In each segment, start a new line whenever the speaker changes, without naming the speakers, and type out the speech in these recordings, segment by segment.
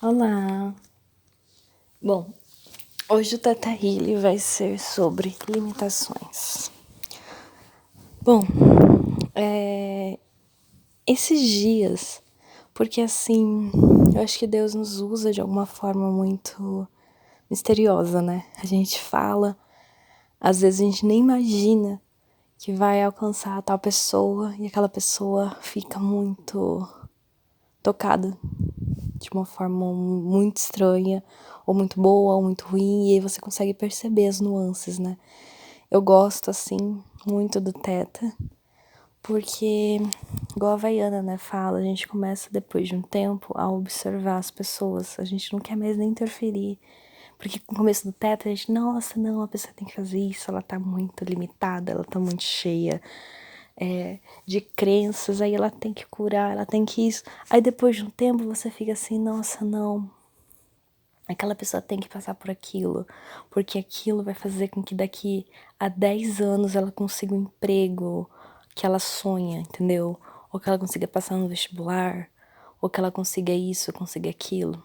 Olá! Bom, hoje o Teta Healing vai ser sobre limitações. Bom, esses dias, porque assim, eu acho que Deus nos usa de alguma forma muito misteriosa, né? A gente fala, às vezes a gente nem imagina que vai alcançar a tal pessoa e aquela pessoa fica muito tocada de uma forma muito estranha, ou muito boa, ou muito ruim, e aí você consegue perceber as nuances, né? Eu gosto, assim, muito do Teta, porque, igual a Havaiana, né, fala, a gente começa, depois de um tempo, a observar as pessoas, a gente não quer mais nem interferir, porque no começo do Teta, a gente, nossa, não, a pessoa tem que fazer isso, ela tá muito limitada, ela tá muito cheia, de crenças, aí ela tem que curar, ela tem que isso. Aí depois de um tempo você fica assim, nossa, não, aquela pessoa tem que passar por aquilo, porque aquilo vai fazer com que daqui a 10 anos ela consiga um emprego que ela sonha, entendeu? Ou que ela consiga passar no vestibular, ou que ela consiga isso, consiga aquilo.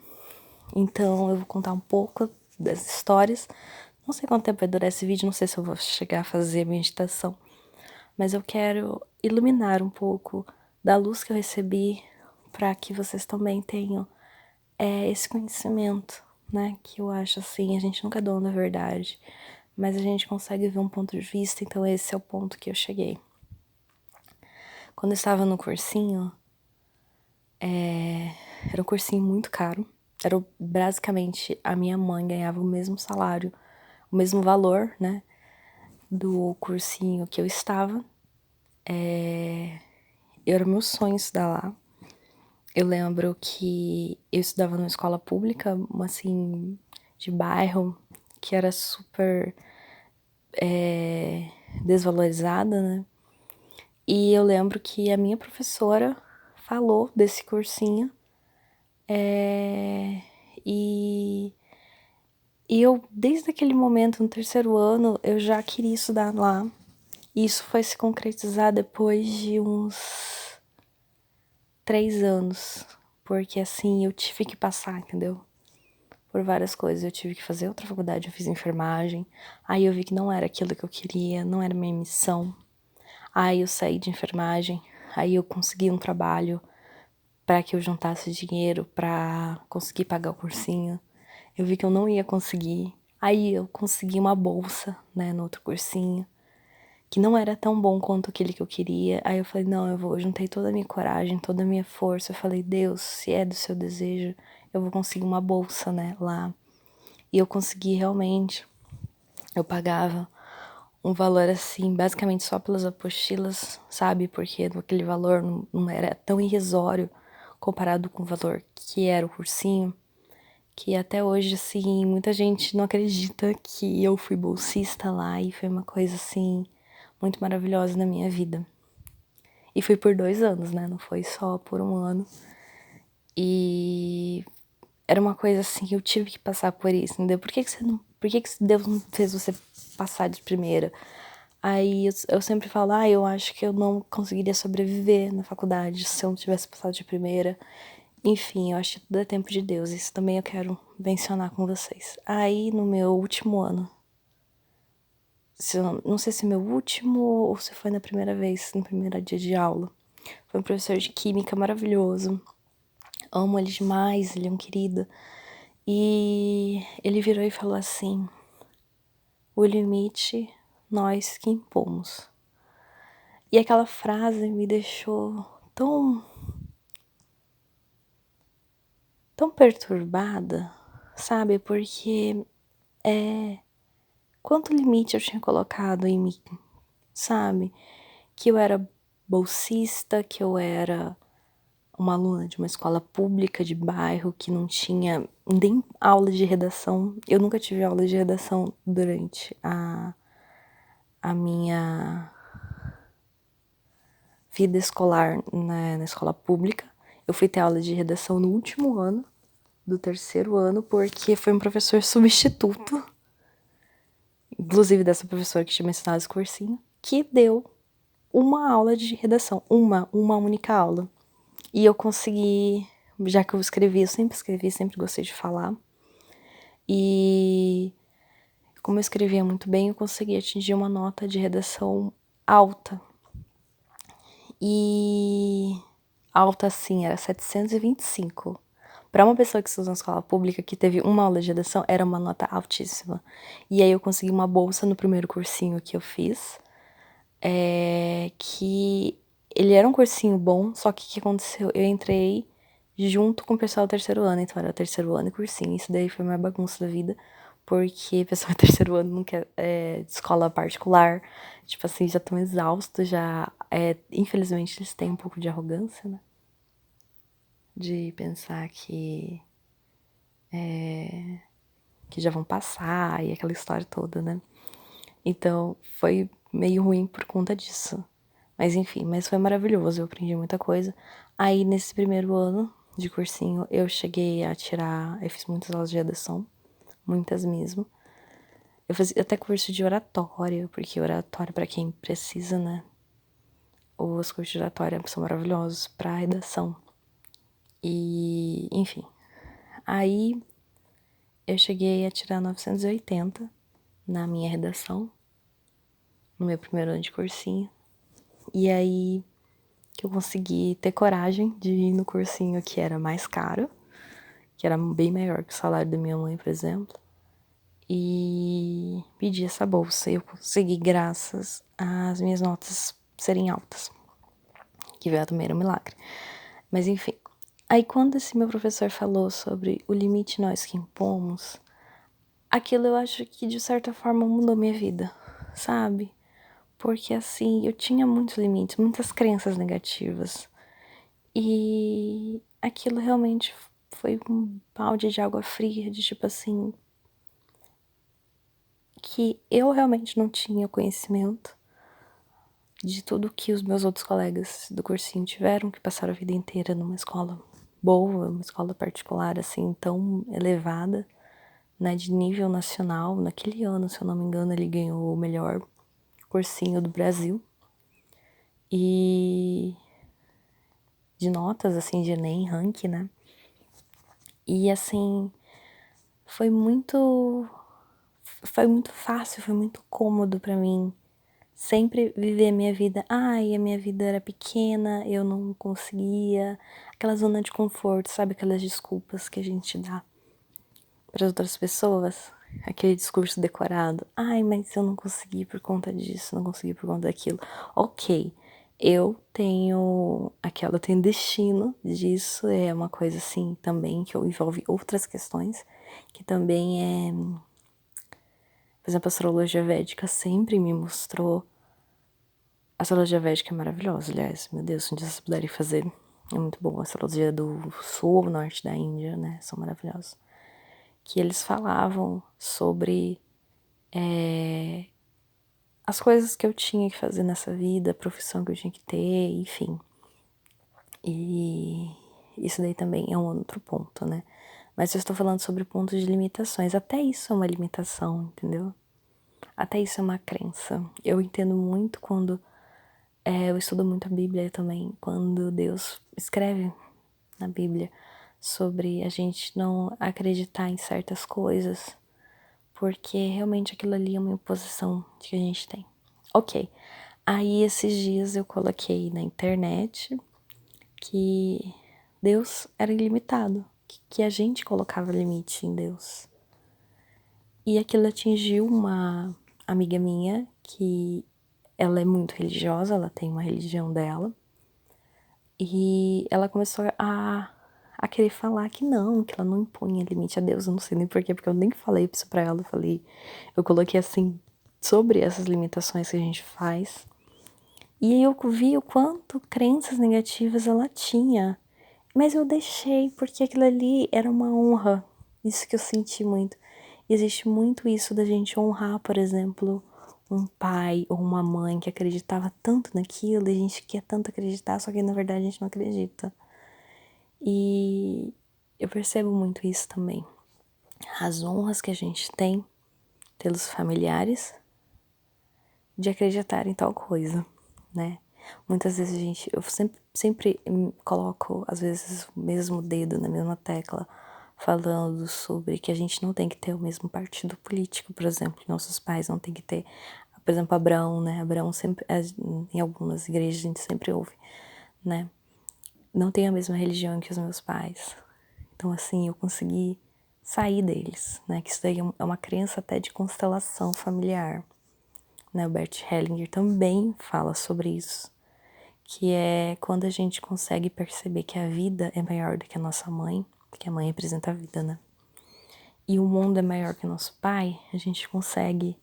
Então eu vou contar um pouco das histórias. Não sei quanto tempo vai durar esse vídeo, não sei se eu vou chegar a fazer meditação, mas eu quero iluminar um pouco da luz que eu recebi para que vocês também tenham esse conhecimento, né? Que eu acho assim, a gente nunca é dono da verdade, mas a gente consegue ver um ponto de vista, então esse é o ponto que eu cheguei. Quando eu estava no cursinho, era um cursinho muito caro, era basicamente a minha mãe ganhava o mesmo salário, o mesmo valor, né? Do cursinho que eu estava. Era meu sonho estudar lá. Eu lembro que eu estudava numa escola pública, assim, de bairro, que era super desvalorizada, né? E eu lembro que a minha professora falou desse cursinho, e eu, desde aquele momento, no terceiro ano, eu já queria estudar lá. E isso foi se concretizar depois de uns 3 anos, porque assim, eu tive que passar, entendeu? Por várias coisas, eu tive que fazer outra faculdade, eu fiz enfermagem, aí eu vi que não era aquilo que eu queria, não era minha missão. Aí eu saí de enfermagem, aí eu consegui um trabalho para que eu juntasse dinheiro para conseguir pagar o cursinho. Eu vi que eu não ia conseguir, aí eu consegui uma bolsa, né, no outro cursinho, que não era tão bom quanto aquele que eu queria. Aí eu falei, não, eu juntei toda a minha coragem, toda a minha força. Eu falei, Deus, se é do seu desejo, eu vou conseguir uma bolsa, né, lá. E eu consegui realmente. Eu pagava um valor assim, basicamente só pelas apostilas, sabe? Porque aquele valor não era tão irrisório comparado com o valor que era o cursinho, que até hoje, assim, muita gente não acredita que eu fui bolsista lá e foi uma coisa, assim, muito maravilhosa na minha vida. E fui por 2 anos, né? Não foi só por 1 ano. E era uma coisa assim, eu tive que passar por isso, entendeu? Por que você não, por que Deus não fez você passar de primeira? Aí eu sempre falo, eu acho que eu não conseguiria sobreviver na faculdade se eu não tivesse passado de primeira. Enfim, eu acho que tudo é tempo de Deus, isso também eu quero mencionar com vocês. Aí no meu último ano, não sei se meu último ou se foi na primeira vez, no primeiro dia de aula, foi um professor de química maravilhoso. Amo ele demais, ele é um querido. E ele virou e falou assim: o limite nós que impomos. E aquela frase me deixou tão perturbada, sabe? Porque quanto limite eu tinha colocado em mim, sabe? Que eu era bolsista, que eu era uma aluna de uma escola pública de bairro que não tinha nem aula de redação. Eu nunca tive aula de redação durante a minha vida escolar na escola pública. Eu fui ter aula de redação no último ano do terceiro ano, porque foi um professor substituto, inclusive dessa professora que tinha me ensinado esse cursinho, que deu uma aula de redação, uma única aula. E eu consegui já que eu escrevi, sempre gostei de falar. E como eu escrevia muito bem, eu consegui atingir uma nota de redação alta. E alta, assim, era 725. Para uma pessoa que estuda na escola pública, que teve uma aula de redação, era uma nota altíssima. E aí eu consegui uma bolsa no primeiro cursinho que eu fiz, que ele era um cursinho bom, só que o que aconteceu? Eu entrei junto com o pessoal do terceiro ano, então era terceiro ano e cursinho. Isso daí foi uma bagunça da vida, porque o pessoal do terceiro ano não quer de escola particular, tipo assim, já estão exaustos, já. Infelizmente eles têm um pouco de arrogância, né? De pensar que já vão passar e aquela história toda, né? Então foi meio ruim por conta disso. Mas enfim, mas foi maravilhoso, eu aprendi muita coisa. Aí nesse primeiro ano de cursinho eu cheguei a tirar, eu fiz muitas aulas de redação, muitas mesmo. Eu fiz até curso de oratória, porque oratória pra quem precisa, né? Os cursos de oratória são maravilhosos pra redação. E, enfim. Aí eu cheguei a tirar 980 na minha redação, no meu primeiro ano de cursinho. E aí que eu consegui ter coragem de ir no cursinho que era mais caro, que era bem maior que o salário da minha mãe, por exemplo, e pedi essa bolsa. E eu consegui graças às minhas notas serem altas, que veio também era um milagre. Mas enfim, aí quando esse meu professor falou sobre o limite nós que impomos, aquilo eu acho que de certa forma mudou minha vida, sabe? Porque assim, eu tinha muitos limites, muitas crenças negativas. E aquilo realmente foi um balde de água fria, de tipo assim, que eu realmente não tinha conhecimento de tudo que os meus outros colegas do cursinho tiveram, que passaram a vida inteira numa escola boa, uma escola particular assim, tão elevada, né, de nível nacional. Naquele ano, se eu não me engano, ele ganhou o melhor cursinho do Brasil. E de notas, assim, de Enem, ranking, né? E assim, foi muito fácil, foi muito cômodo pra mim sempre viver a minha vida. Ai, a minha vida era pequena, eu não conseguia. Aquela zona de conforto, sabe? Aquelas desculpas que a gente dá para outras pessoas. Aquele discurso decorado. Ai, mas eu não consegui por conta disso, não consegui por conta daquilo. Ok, eu tenho destino disso, é uma coisa assim também que envolve outras questões, que também é, por exemplo, a astrologia védica sempre me mostrou. A astrologia védica é maravilhosa, aliás, meu Deus, se um dia vocês puderem fazer, é muito bom. A astrologia do sul, norte da Índia, né, são maravilhosos. Que eles falavam sobre as coisas que eu tinha que fazer nessa vida, a profissão que eu tinha que ter, enfim. E isso daí também é um outro ponto, né? Mas eu estou falando sobre pontos de limitações. Até isso é uma limitação, entendeu? Até isso é uma crença. Eu entendo muito quando eu estudo muito a Bíblia também, quando Deus escreve na Bíblia sobre a gente não acreditar em certas coisas, porque realmente aquilo ali é uma imposição que a gente tem. Ok, aí esses dias eu coloquei na internet que Deus era ilimitado, que a gente colocava limite em Deus. E aquilo atingiu uma amiga minha que ela é muito religiosa, ela tem uma religião dela. E ela começou a querer falar que ela não impunha limite a Deus. Eu não sei nem porquê, porque eu nem falei isso pra ela. Eu coloquei assim, sobre essas limitações que a gente faz. E aí eu vi o quanto crenças negativas ela tinha. Mas eu deixei, porque aquilo ali era uma honra. Isso que eu senti muito. E existe muito isso da gente honrar, por exemplo, um pai ou uma mãe que acreditava tanto naquilo e a gente quer tanto acreditar, só que na verdade a gente não acredita. E eu percebo muito isso também. As honras que a gente tem pelos familiares de acreditar em tal coisa, né? Muitas vezes, gente, eu sempre coloco, às vezes, o mesmo dedo na mesma tecla, falando sobre que a gente não tem que ter o mesmo partido político, por exemplo, nossos pais não tem que ter, por exemplo, Abraão, né? Abraão sempre, em algumas igrejas a gente sempre ouve, né? Não tem a mesma religião que os meus pais. Então, assim, eu consegui sair deles, né? Que isso daí é uma crença até de constelação familiar, né? O Bert Hellinger também fala sobre isso, que é quando a gente consegue perceber que a vida é maior do que a nossa mãe, porque a mãe representa a vida, né? E o mundo é maior que o nosso pai, a gente consegue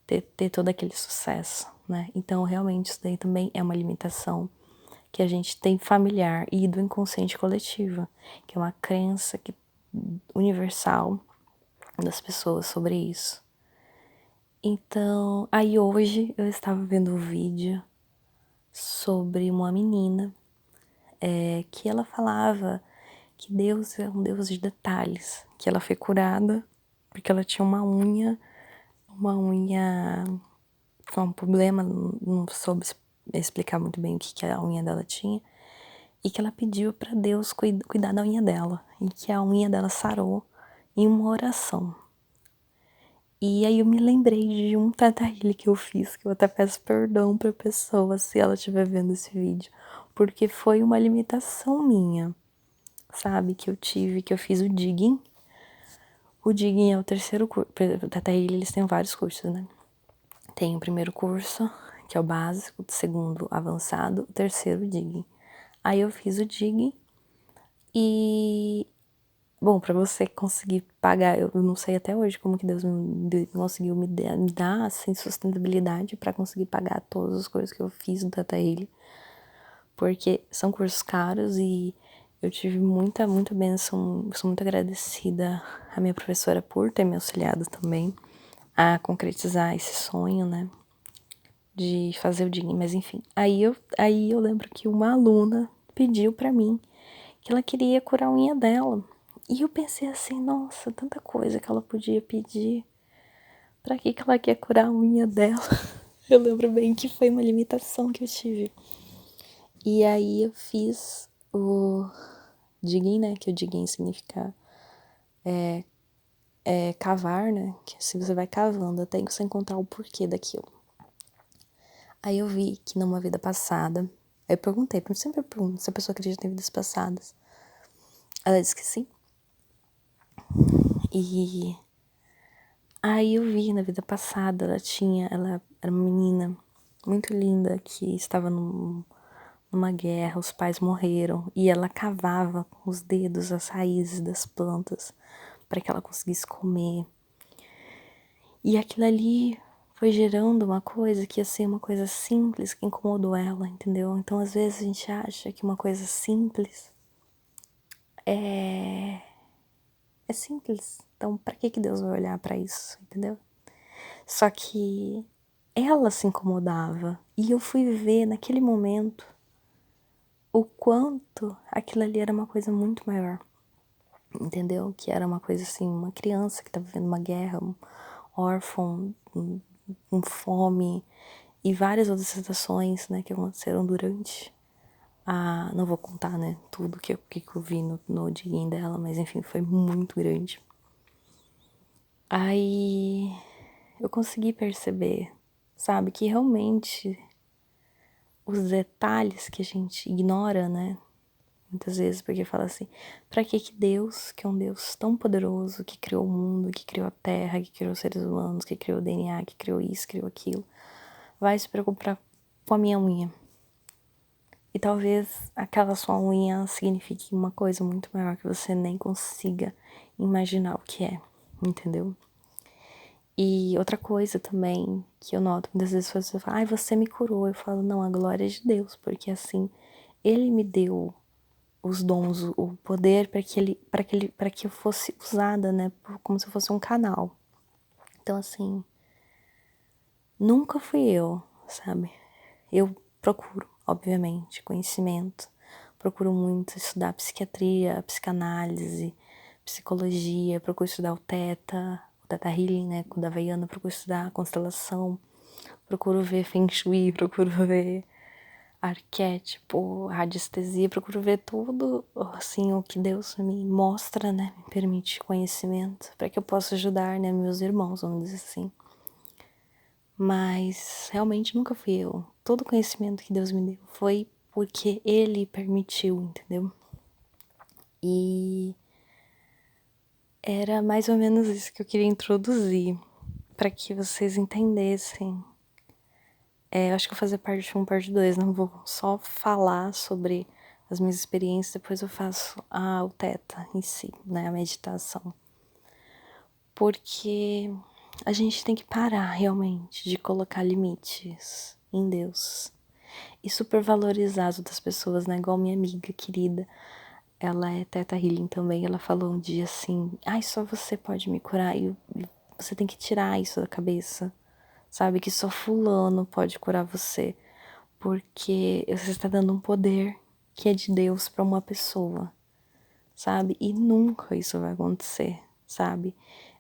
ter todo aquele sucesso, né? Então, realmente, isso daí também é uma limitação que a gente tem familiar e do inconsciente coletivo, que é uma crença universal das pessoas sobre isso. Então, aí hoje eu estava vendo um vídeo sobre uma menina que ela falava que Deus é um Deus de detalhes, que ela foi curada porque ela tinha uma unha com um problema, não soube explicar muito bem o que a unha dela tinha, e que ela pediu para Deus cuidar da unha dela, e que a unha dela sarou em uma oração. E aí eu me lembrei de um Teta Healing que eu fiz, que eu até peço perdão pra pessoa se ela estiver vendo esse vídeo, porque foi uma limitação minha, sabe, que eu tive, que eu fiz o digging. O digging é o terceiro curso, o Teta Healing eles têm vários cursos, né? Tem o primeiro curso, que é o básico, o segundo avançado, o terceiro digging. Aí eu fiz o digging e, bom, pra você conseguir pagar, eu não sei até hoje como que Deus conseguiu me dar assim, sustentabilidade pra conseguir pagar todas as coisas que eu fiz do Teta Healing, porque são cursos caros e eu tive muita bênção, sou muito agradecida à minha professora por ter me auxiliado também a concretizar esse sonho, né, de fazer o digging, mas enfim. Aí eu lembro que uma aluna pediu pra mim que ela queria curar a unha dela. E eu pensei assim, nossa, tanta coisa que ela podia pedir. Pra que ela quer curar a unha dela? Eu lembro bem que foi uma limitação que eu tive. E aí eu fiz o digging, né? Que o digging significa cavar, né? Que se você vai cavando até você encontrar o porquê daquilo. Aí eu vi que numa vida passada, aí eu perguntei, porque eu sempre pergunto se a pessoa acredita em vidas passadas. Ela disse que sim. E aí eu vi na vida passada, ela era uma menina muito linda que estava numa guerra, os pais morreram e ela cavava com os dedos as raízes das plantas para que ela conseguisse comer. E aquilo ali foi gerando uma coisa que ia ser uma coisa simples que incomodou ela, entendeu? Então às vezes a gente acha que uma coisa simples é simples. Então pra que Deus vai olhar pra isso, entendeu? Só que ela se incomodava e eu fui ver naquele momento o quanto aquilo ali era uma coisa muito maior, entendeu? Que era uma coisa assim, uma criança que estava vivendo uma guerra, um órfão, com fome e várias outras situações, né, que aconteceram durante não vou contar, né, tudo que eu vi no digging dela, mas enfim, foi muito grande. Aí eu consegui perceber, sabe, que realmente os detalhes que a gente ignora, né? Muitas vezes, porque fala assim, pra que Deus, que é um Deus tão poderoso, que criou o mundo, que criou a terra, que criou os seres humanos, que criou o DNA, que criou isso, criou aquilo, vai se preocupar com a minha unha? E talvez aquela sua unha signifique uma coisa muito maior que você nem consiga imaginar o que é, entendeu? E outra coisa também que eu noto, muitas vezes as pessoas falam, ai, você me curou. Eu falo, não, a glória é de Deus, porque assim, Ele me deu os dons, o poder para que eu fosse usada, né, como se eu fosse um canal. Então assim, nunca fui eu, sabe? Eu procuro, obviamente, conhecimento, procuro muito estudar psiquiatria, psicanálise, psicologia, procuro estudar o Theta Healing, né, com o da Havaiana, procuro estudar a constelação, procuro ver Feng Shui, procuro ver arquétipo, radiestesia, procuro ver tudo, assim, o que Deus me mostra, né, me permite conhecimento, para que eu possa ajudar, né, meus irmãos, vamos dizer assim. Mas realmente nunca fui eu. Todo o conhecimento que Deus me deu foi porque Ele permitiu, entendeu? E era mais ou menos isso que eu queria introduzir, para que vocês entendessem. Eu acho que vou fazer parte 1, parte 2, não vou só falar sobre as minhas experiências, depois eu faço o Theta em si, né, a meditação. Porque a gente tem que parar realmente de colocar limites em Deus e supervalorizar as outras pessoas, né, igual minha amiga querida, ela é Theta Healing também, ela falou um dia assim, só você pode me curar, e você tem que tirar isso da cabeça, sabe, que só fulano pode curar você, porque você está dando um poder que é de Deus para uma pessoa, sabe, e nunca isso vai acontecer, sabe.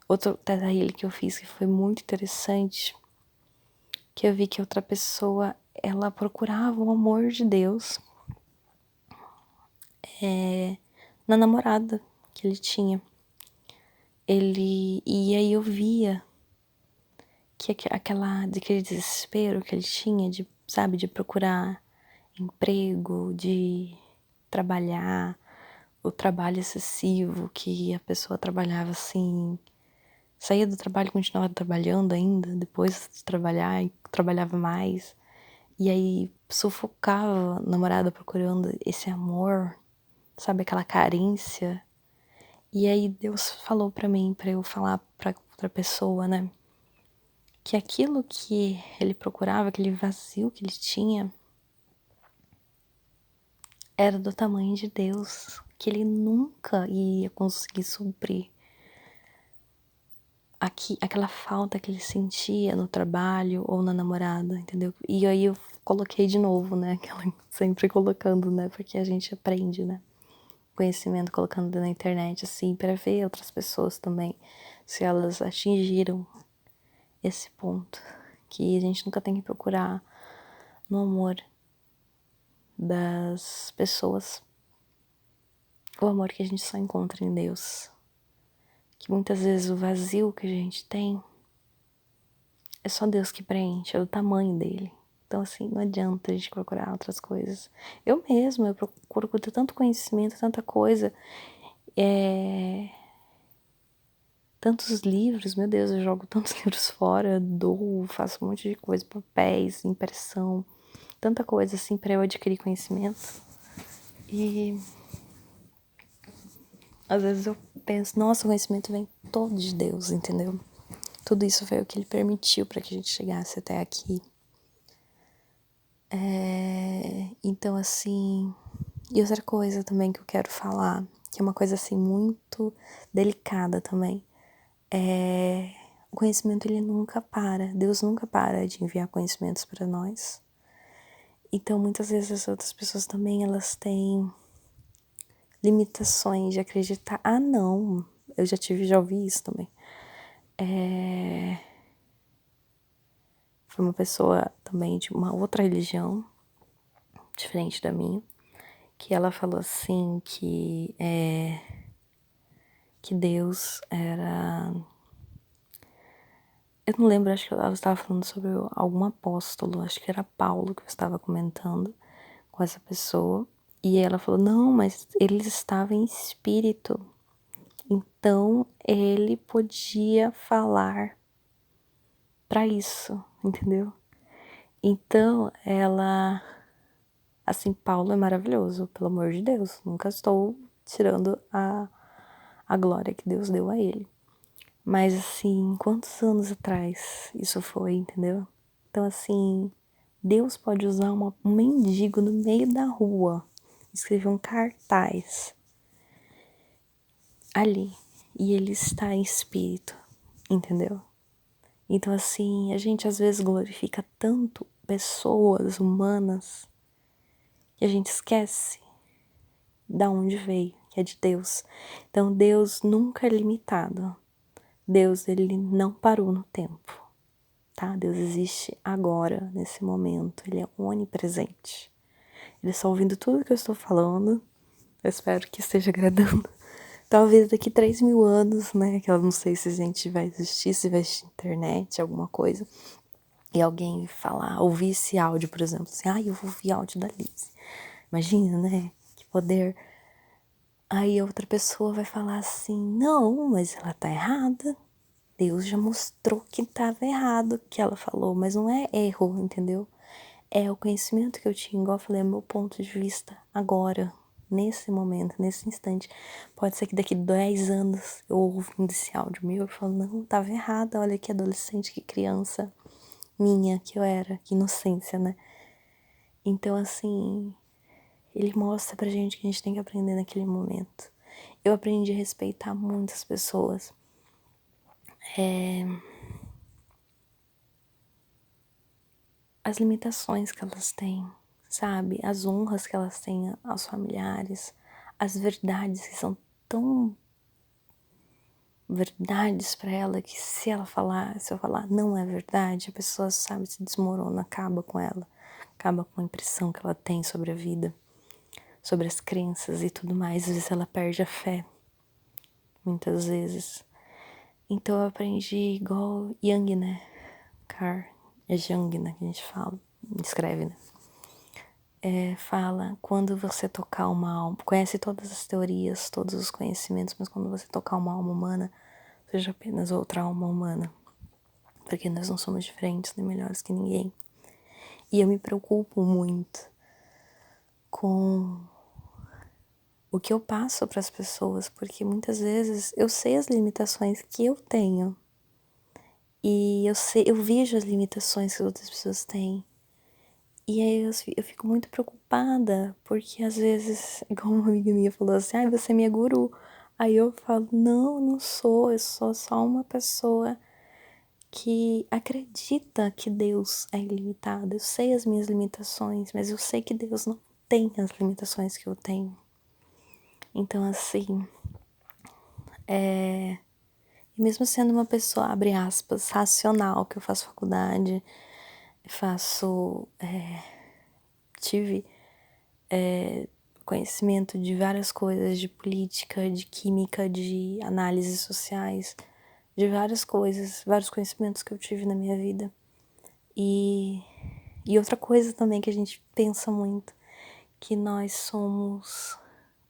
Outro Theta Healing que eu fiz que foi muito interessante, que eu vi que outra pessoa, ela procurava o amor de Deus na namorada que ele tinha. E aí eu via que aquele desespero que ele tinha de, sabe, de procurar emprego, de trabalhar, o trabalho excessivo que a pessoa trabalhava assim, saía do trabalho e continuava trabalhando ainda, depois de trabalhar, e trabalhava mais, e aí sufocava a namorada procurando esse amor, sabe, aquela carência. E aí Deus falou pra mim, pra eu falar pra outra pessoa, né, que aquilo que ele procurava, aquele vazio que ele tinha, era do tamanho de Deus, que ele nunca ia conseguir suprir aquela falta que ele sentia no trabalho ou na namorada, entendeu? E aí eu coloquei de novo, né, aquela sempre colocando, né, porque a gente aprende, né, conhecimento colocando na internet, assim, para ver outras pessoas também, se elas atingiram esse ponto, que a gente nunca tem que procurar no amor das pessoas o amor que a gente só encontra em Deus, que muitas vezes o vazio que a gente tem é só Deus que preenche, é do tamanho dele. Então assim, não adianta a gente procurar outras coisas. Eu mesma, eu procuro ter tanto conhecimento, tanta coisa, tantos livros, meu Deus, eu jogo tantos livros fora, dou, faço um monte de coisa, papéis, impressão, tanta coisa assim para eu adquirir conhecimento. E às vezes eu penso, nossa, o conhecimento vem todo de Deus, entendeu? Tudo isso foi o que ele permitiu para que a gente chegasse até aqui. Então assim, e outra coisa também que eu quero falar, que é uma coisa assim muito delicada também, o conhecimento ele nunca para, Deus nunca para de enviar conhecimentos para nós. Então muitas vezes as outras pessoas também, elas têm limitações de acreditar, não, eu já ouvi isso também. Foi uma pessoa também de uma outra religião, diferente da minha, que ela falou assim que Deus era... Eu não lembro, acho que ela estava falando sobre algum apóstolo, acho que era Paulo que eu estava comentando com essa pessoa. E ela falou, não, mas ele estava em espírito, então ele podia falar para isso, entendeu? Então ela... Assim, Paulo é maravilhoso, pelo amor de Deus, nunca estou tirando a glória que Deus deu a ele. Mas assim, quantos anos atrás isso foi, entendeu? Então assim, Deus pode usar um mendigo no meio da rua, escrever um cartaz ali, e ele está em espírito, entendeu? Então assim, a gente às vezes glorifica tanto pessoas humanas que a gente esquece da onde veio, que é de Deus. Então Deus nunca é limitado. Deus, ele não parou no tempo, tá? Deus existe agora, nesse momento, ele é onipresente. Ele está ouvindo tudo que eu estou falando. Eu espero que esteja agradando. Talvez daqui 3.000 anos, né? Que eu não sei se a gente vai existir, se vai existir internet, alguma coisa. E alguém falar, ouvir esse áudio, por exemplo. Assim, eu vou ouvir áudio da Liz. Imagina, né? Que poder. Aí a outra pessoa vai falar assim, não, mas ela tá errada. Deus já mostrou que estava errado o que ela falou, mas não é erro, entendeu? É o conhecimento que eu tinha, igual eu falei, é o meu ponto de vista agora, nesse momento, nesse instante. Pode ser que daqui 10 anos eu ouvindo esse áudio meu, eu falo, não, tava errada, olha que adolescente, que criança minha que eu era, que inocência, né? Então, assim, ele mostra pra gente que a gente tem que aprender naquele momento. Eu aprendi a respeitar muitas pessoas. As limitações que elas têm, sabe? As honras que elas têm aos familiares, as verdades que são tão verdades pra ela que se eu falar não é verdade, a pessoa, sabe, se desmorona, acaba com ela, acaba com a impressão que ela tem sobre a vida, sobre as crenças e tudo mais. Às vezes ela perde a fé, muitas vezes. Então eu aprendi igual Jung, né? É Jung, né, que a gente fala, escreve, né? Fala, quando você tocar uma alma, conhece todas as teorias, todos os conhecimentos, mas quando você tocar uma alma humana, seja apenas outra alma humana, porque nós não somos diferentes nem melhores que ninguém. E eu me preocupo muito com o que eu passo para as pessoas, porque muitas vezes eu sei as limitações que eu tenho, e eu vejo as limitações que outras pessoas têm. E aí eu fico muito preocupada, porque às vezes, igual uma amiga minha falou assim, você é minha guru. Aí eu falo, não sou, eu sou só uma pessoa que acredita que Deus é ilimitado. Eu sei as minhas limitações, mas eu sei que Deus não tem as limitações que eu tenho. Então, assim, mesmo sendo uma pessoa, abre aspas, racional, que eu faço faculdade, tive conhecimento de várias coisas, de política, de química, de análises sociais, de várias coisas, vários conhecimentos que eu tive na minha vida. E outra coisa também que a gente pensa muito, que nós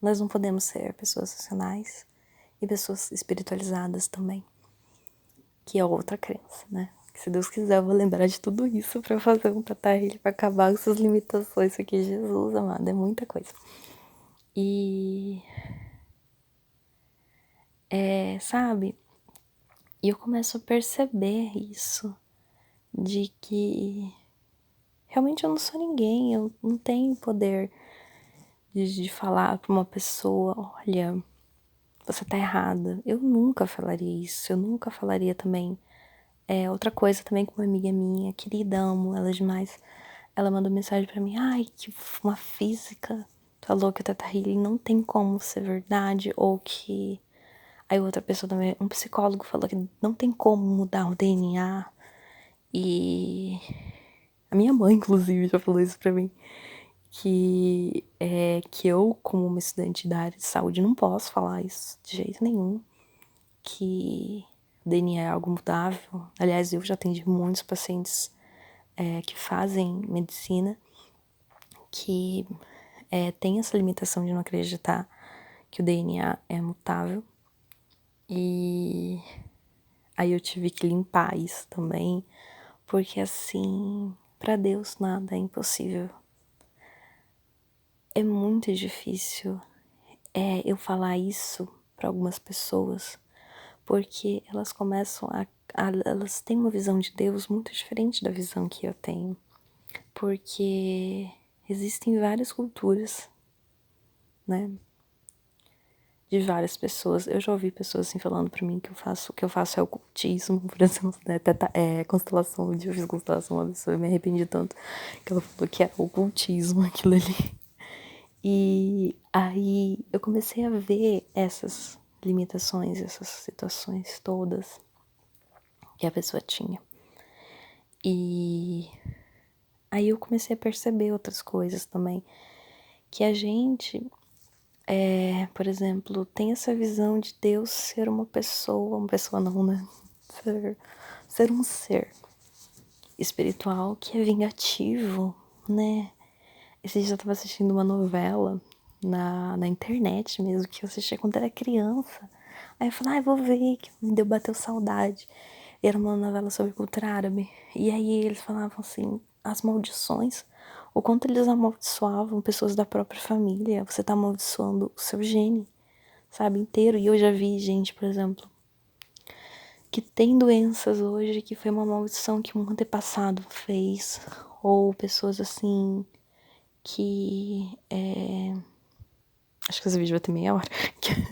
não podemos ser pessoas racionais e pessoas espiritualizadas também, que é outra crença, né? Que se Deus quiser eu vou lembrar de tudo isso pra fazer um Tata Healing, pra acabar com essas limitações aqui, Jesus amado, é muita coisa. E sabe? E eu começo a perceber isso, de que realmente eu não sou ninguém, eu não tenho poder de falar pra uma pessoa, olha, você tá errada. Eu nunca falaria isso, eu nunca falaria também. Outra coisa também com uma amiga minha, querida, amo ela demais, ela mandou mensagem pra mim, que uma física falou que o Teta Healing não tem como ser verdade, ou que... Aí outra pessoa também, um psicólogo falou que não tem como mudar o DNA. E a minha mãe, inclusive, já falou isso pra mim. Que eu, como uma estudante da área de saúde, não posso falar isso de jeito nenhum. Que o DNA é algo mutável. Aliás, eu já atendi muitos pacientes que fazem medicina que tem essa limitação de não acreditar que o DNA é mutável. E aí eu tive que limpar isso também, porque assim, pra Deus nada é impossível. É muito difícil eu falar isso pra algumas pessoas, porque elas começam elas têm uma visão de Deus muito diferente da visão que eu tenho, porque existem várias culturas, né? De várias pessoas. Eu já ouvi pessoas assim falando pra mim que o que eu faço é ocultismo, por exemplo, né? Constelação, um dia eu fiz constelação, uma pessoa, eu me arrependi tanto que ela falou que era ocultismo aquilo ali. E aí eu comecei a ver essas limitações, essas situações todas que a pessoa tinha. E Aí eu comecei a perceber outras coisas também. Que a gente, por exemplo, tem essa visão de Deus ser uma pessoa não, né? Ser um ser espiritual que é vingativo, né? Esse dia eu tava assistindo uma novela na internet mesmo, que eu assistia quando era criança. Aí eu falei, vou ver, que me bateu saudade. Era uma novela sobre cultura árabe. E aí eles falavam assim, as maldições, o quanto eles amaldiçoavam pessoas da própria família. Você tá amaldiçoando o seu gene, sabe, inteiro. E eu já vi gente, por exemplo, que tem doenças hoje, que foi uma maldição que um antepassado fez. Ou pessoas assim, que acho que esse vídeo vai ter meia hora.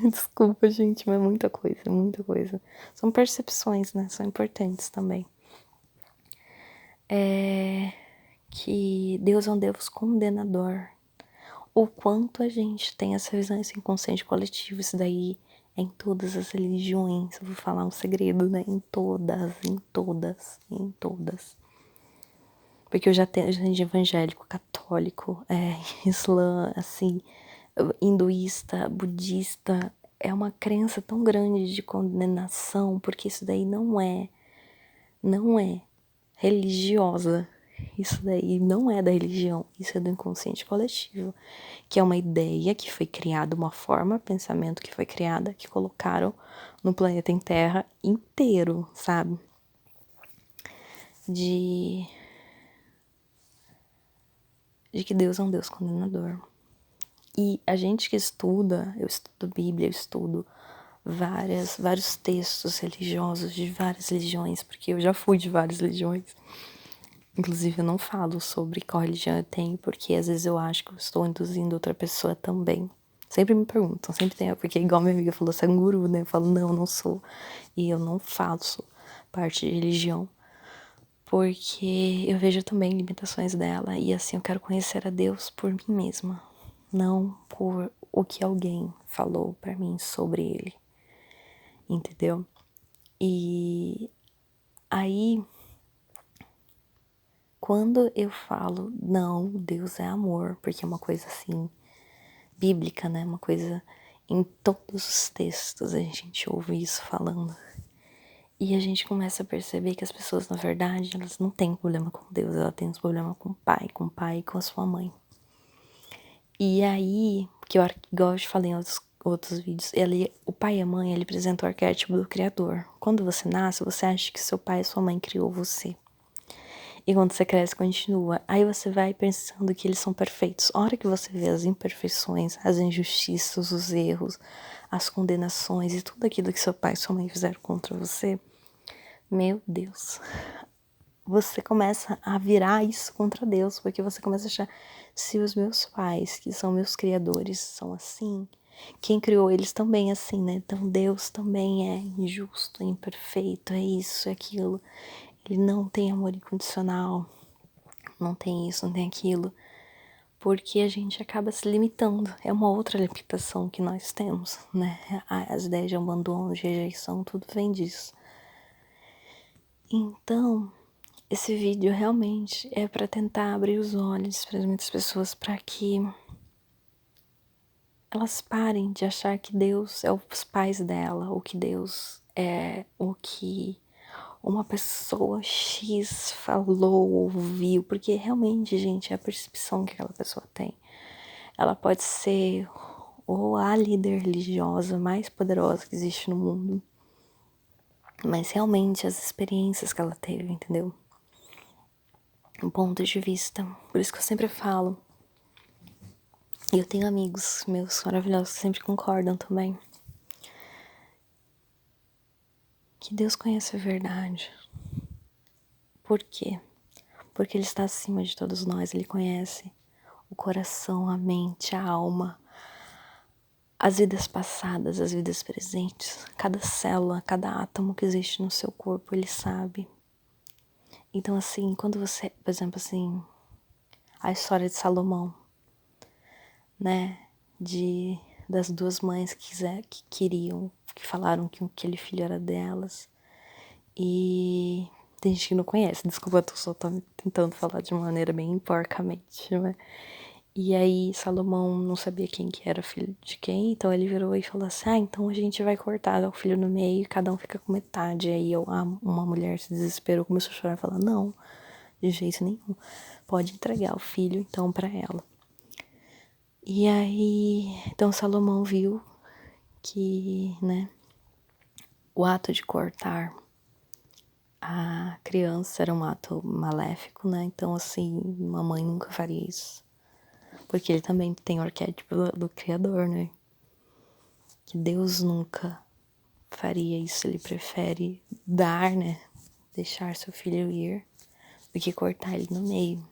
Desculpa, gente, mas é muita coisa, muita coisa. São percepções, né? São importantes também. Que Deus é um Deus condenador. O quanto a gente tem essa visão, esse inconsciente coletivo, isso daí é em todas as religiões. Eu vou falar um segredo, né? Em todas, em todas, em todas. Porque eu já tenho de evangélico, católico, islã, assim, hinduísta, budista. É uma crença tão grande de condenação, porque isso daí não é religiosa. Isso daí não é da religião, isso é do inconsciente coletivo, que é uma ideia que foi criada, uma forma, pensamento que foi criada, que colocaram no planeta em Terra inteiro, sabe? De que Deus é um Deus condenador. E a gente que estuda, eu estudo Bíblia, eu estudo vários textos religiosos de várias religiões, porque eu já fui de várias religiões. Inclusive, eu não falo sobre qual religião eu tenho, porque às vezes eu acho que eu estou induzindo outra pessoa também. Sempre me perguntam, sempre tem, porque igual minha amiga falou, você é um guru, né? Eu falo, não sou. E eu não faço parte de religião, porque eu vejo também limitações dela, e assim, eu quero conhecer a Deus por mim mesma, não por o que alguém falou pra mim sobre ele, entendeu? E aí, quando eu falo, não, Deus é amor, porque é uma coisa assim, bíblica, né? Uma coisa, em todos os textos a gente ouve isso falando. E a gente começa a perceber que as pessoas, na verdade, elas não têm problema com Deus, elas têm problema com o pai e com a sua mãe. E aí, que eu, igual eu te falei em outros vídeos, o pai e a mãe, ele apresenta o arquétipo do criador. Quando você nasce, você acha que seu pai e sua mãe criou você. E quando você cresce, continua. Aí você vai pensando que eles são perfeitos. A hora que você vê as imperfeições, as injustiças, os erros, as condenações e tudo aquilo que seu pai e sua mãe fizeram contra você, meu Deus, você começa a virar isso contra Deus, porque você começa a achar, se os meus pais, que são meus criadores, são assim, quem criou eles também é assim, né? Então Deus também é injusto, é imperfeito, é isso, é aquilo. Ele não tem amor incondicional, não tem isso, não tem aquilo, porque a gente acaba se limitando. É uma outra limitação que nós temos, né? As ideias de abandono, de rejeição, tudo vem disso. Então, esse vídeo realmente é para tentar abrir os olhos para muitas pessoas, para que elas parem de achar que Deus é os pais dela, ou que Deus é o que uma pessoa X falou, ouviu, porque realmente, gente, é a percepção que aquela pessoa tem. Ela pode ser ou a líder religiosa mais poderosa que existe no mundo, mas realmente as experiências que ela teve, entendeu? Um ponto de vista. Por isso que eu sempre falo, e eu tenho amigos meus maravilhosos que sempre concordam também, que Deus conhece a verdade. Por quê? Porque Ele está acima de todos nós, Ele conhece o coração, a mente, a alma, as vidas passadas, as vidas presentes, cada célula, cada átomo que existe no seu corpo, Ele sabe. Então assim, quando você, por exemplo assim, a história de Salomão, né, das duas mães que falaram que aquele filho era delas, e Tem gente que não conhece, desculpa, eu só tô tentando falar de uma maneira bem porcamente, né? E aí Salomão não sabia quem que era filho de quem, então ele virou e falou assim, então a gente vai cortar o filho no meio e cada um fica com metade. Aí uma mulher se desesperou, começou a chorar e falou, não, de jeito nenhum, pode entregar o filho então pra ela. E aí, então Salomão viu que, né, o ato de cortar a criança era um ato maléfico, né, então assim, uma mãe nunca faria isso. Porque ele também tem o arquétipo do Criador, né? Que Deus nunca faria isso, ele prefere dar, né? Deixar seu filho ir, do que cortar ele no meio.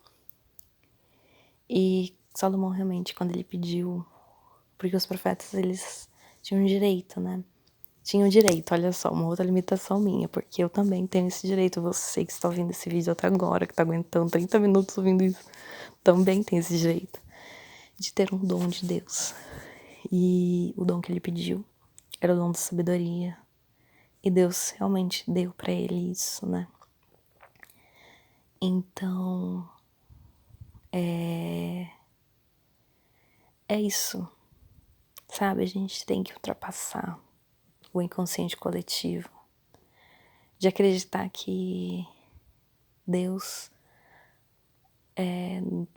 E Salomão realmente, quando ele pediu, porque os profetas, eles tinham direito, né? Tinham direito, olha só, uma outra limitação minha, porque eu também tenho esse direito, você que está ouvindo esse vídeo até agora, que está aguentando 30 minutos ouvindo isso, também tem esse direito de ter um dom de Deus. E o dom que ele pediu era o dom da sabedoria. E Deus realmente deu pra ele isso, né? Então, é isso, sabe? A gente tem que ultrapassar o inconsciente coletivo, de acreditar que Deus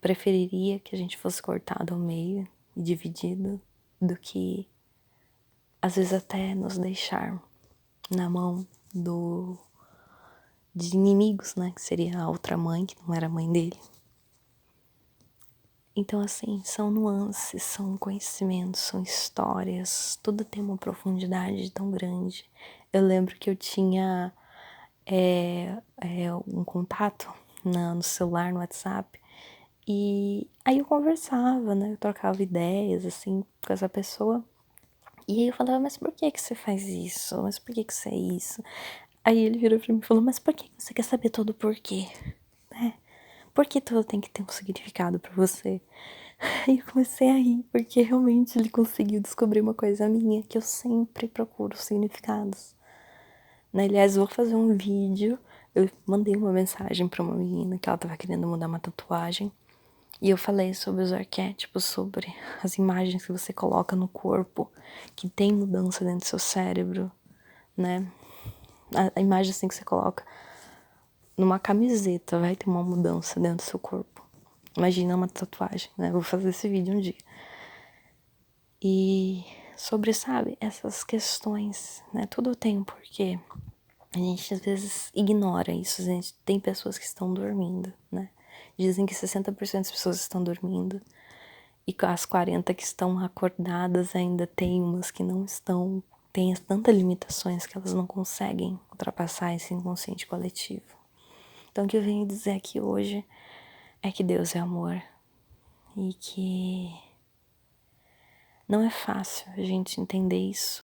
preferiria que a gente fosse cortado ao meio e dividido do que, às vezes, até nos deixar na mão de inimigos, né? Que seria a outra mãe, que não era a mãe dele. Então, assim, são nuances, são conhecimentos, são histórias, tudo tem uma profundidade tão grande. Eu lembro que eu tinha um contato no celular, no WhatsApp, e aí eu conversava, né? Eu trocava ideias, assim, com essa pessoa. E aí eu falava, mas por que você faz isso? Mas por que você é isso? Aí ele virou pra mim e falou, mas por que você quer saber todo o porquê? Né? Por que tudo tem que ter um significado pra você? Aí eu comecei a rir, porque realmente ele conseguiu descobrir uma coisa minha, que eu sempre procuro significados. Né? Aliás, eu vou fazer um vídeo, eu mandei uma mensagem pra uma menina que ela tava querendo mudar uma tatuagem, e eu falei sobre os arquétipos, sobre as imagens que você coloca no corpo, que tem mudança dentro do seu cérebro, né? A imagem assim que você coloca numa camiseta vai ter uma mudança dentro do seu corpo. Imagina uma tatuagem, né? Eu vou fazer esse vídeo um dia. E sobre, sabe, essas questões, né? Tudo tem um porquê. A gente às vezes ignora isso. A gente tem pessoas que estão dormindo, né? Dizem que 60% das pessoas estão dormindo. E as 40 que estão acordadas ainda tem umas que não estão. Tem tantas limitações que elas não conseguem ultrapassar esse inconsciente coletivo. Então o que eu venho dizer aqui hoje é que Deus é amor. E que não é fácil a gente entender isso,